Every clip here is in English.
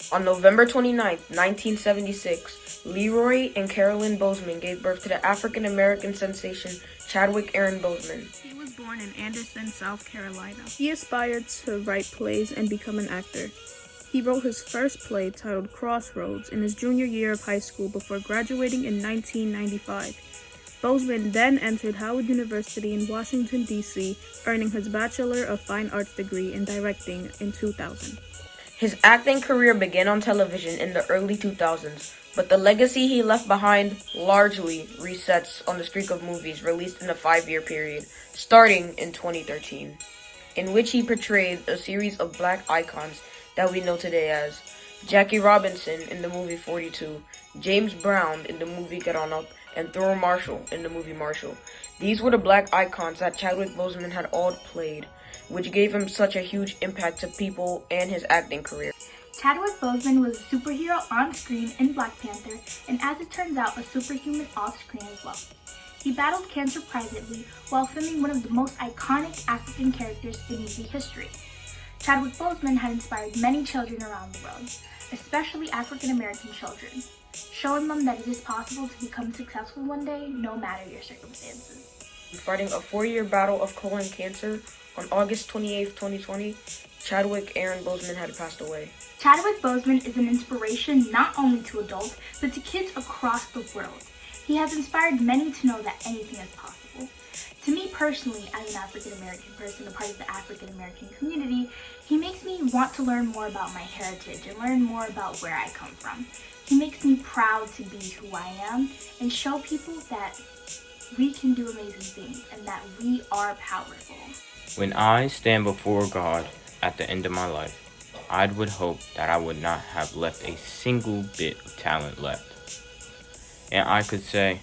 On November 29th, 1976, Leroy and Carolyn Boseman gave birth to the African-American sensation Chadwick Aaron Boseman. He was born in Anderson, South Carolina. He aspired to write plays and become an actor. He wrote his first play titled Crossroads in his junior year of high school before graduating in 1995. Boseman then entered Howard University in Washington, D.C., earning his Bachelor of Fine Arts degree in directing in 2000. His acting career began on television in the early 2000s, but the legacy he left behind largely resets on the streak of movies released in a 5-year period, starting in 2013, in which he portrayed a series of black icons that we know today as Jackie Robinson in the movie 42, James Brown in the movie Get On Up, and Thurl Marshall in the movie Marshall. These were the black icons that Chadwick Boseman had all played, which gave him such a huge impact to people and his acting career. Chadwick Boseman was a superhero on screen in Black Panther, and as it turns out, a superhuman off screen as well. He battled cancer privately while filming one of the most iconic African characters in movie history. Chadwick Boseman had inspired many children around the world, especially African American children, showing them that it is possible to become successful one day, no matter your circumstances. Fighting a 4-year battle of colon cancer, on August 28, 2020, Chadwick Aaron Boseman had passed away. Chadwick Boseman is an inspiration not only to adults, but to kids across the world. He has inspired many to know that anything is possible. To me personally, as an African American person, a part of the African American community, he makes me want to learn more about my heritage and learn more about where I come from. He makes me proud to be who I am and show people that we can do amazing things and that we are powerful. When I stand before God at the end of my life, I would hope that I would not have left a single bit of talent left. And I could say,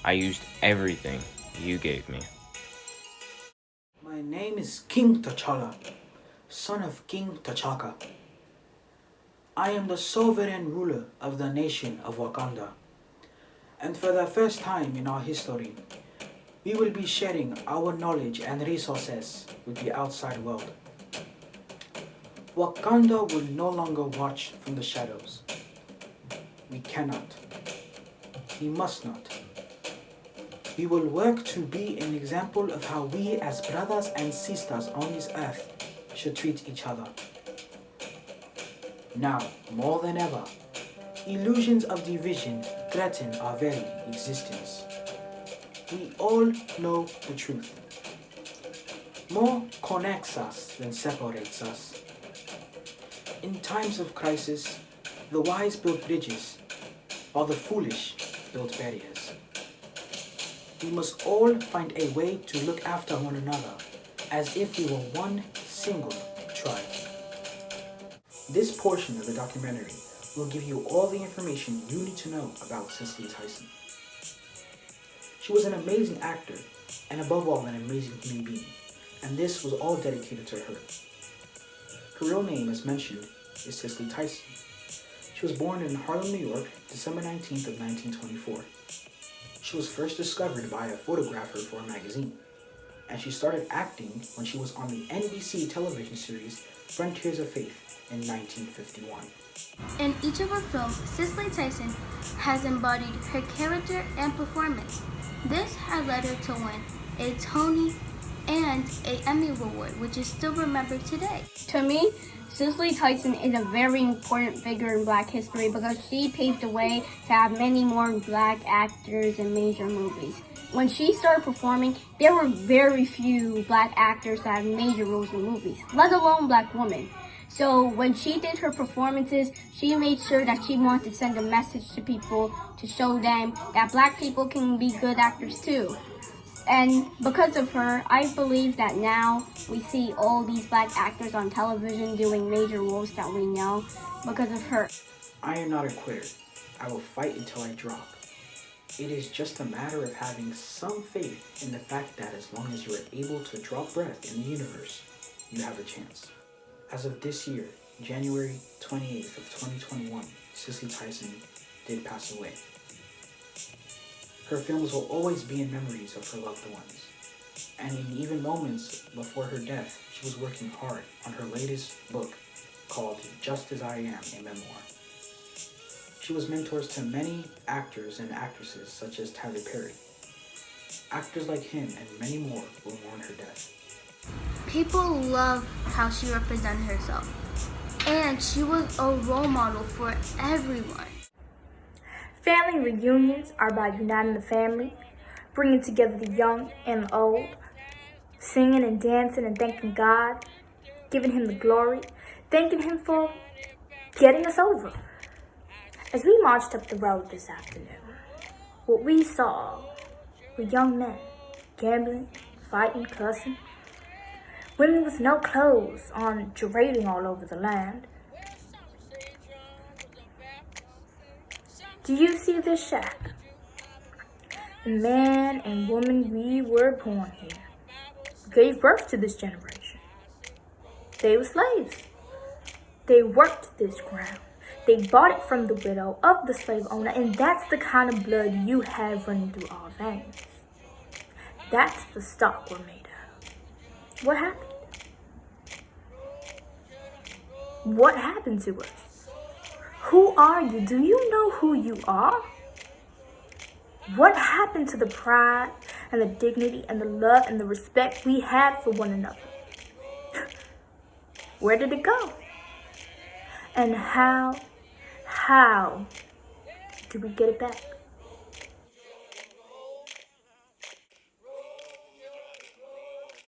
I used everything you gave me. My name is King T'Challa, son of King T'Chaka. I am the sovereign ruler of the nation of Wakanda. And for the first time in our history, we will be sharing our knowledge and resources with the outside world. Wakanda will no longer watch from the shadows. We cannot. We must not. We will work to be an example of how we as brothers and sisters on this earth should treat each other. Now, more than ever, illusions of division threaten our very existence. We all know the truth. More connects us than separates us. In times of crisis, the wise build bridges, while the foolish build barriers. We must all find a way to look after one another as if we were one single tribe. This portion of the documentary will give you all the information you need to know about Cicely Tyson. She was an amazing actor, and above all, an amazing human being, and this was all dedicated to her. Her real name, as mentioned, is Cicely Tyson. She was born in Harlem, New York, December 19th of 1924. She was first discovered by a photographer for a magazine, and she started acting when she was on the NBC television series Frontiers of Faith in 1951. In each of her films, Cicely Tyson has embodied her character and performance. This had led her to win a Tony and an Emmy Award, which is still remembered today. To me, Cicely Tyson is a very important figure in Black history because she paved the way to have many more Black actors in major movies. When she started performing, there were very few Black actors that had major roles in movies, let alone Black women. So when she did her performances, she made sure that she wanted to send a message to people to show them that Black people can be good actors too. And because of her, I believe that now we see all these Black actors on television doing major roles that we know because of her. I am not a quitter. I will fight until I drop. It is just a matter of having some faith in the fact that as long as you are able to draw breath in the universe, you have a chance. As of this year, January 28th of 2021, Cicely Tyson did pass away. Her films will always be in memories of her loved ones. And in even moments before her death, she was working hard on her latest book called Just As I Am, a memoir. She was mentors to many actors and actresses such as Tyler Perry. Actors like him and many more will mourn her death. People love how she represented herself, and she was a role model for everyone. Family reunions are about uniting the family, bringing together the young and the old, singing and dancing and thanking God, giving Him the glory, thanking Him for getting us over. As we marched up the road this afternoon, what we saw were young men gambling, fighting, cussing, women with no clothes on gyrating all over the land. Do you see this shack? The man and woman we were born here gave birth to this generation. They were slaves. They worked this ground. They bought it from the widow of the slave owner, and that's the kind of blood you have running through our veins. That's the stock we're made of. What happened? What happened to us? Who are you? Do you know who you are? What happened to the pride and the dignity and the love and the respect we had for one another? Where did it go? And how do we get it back?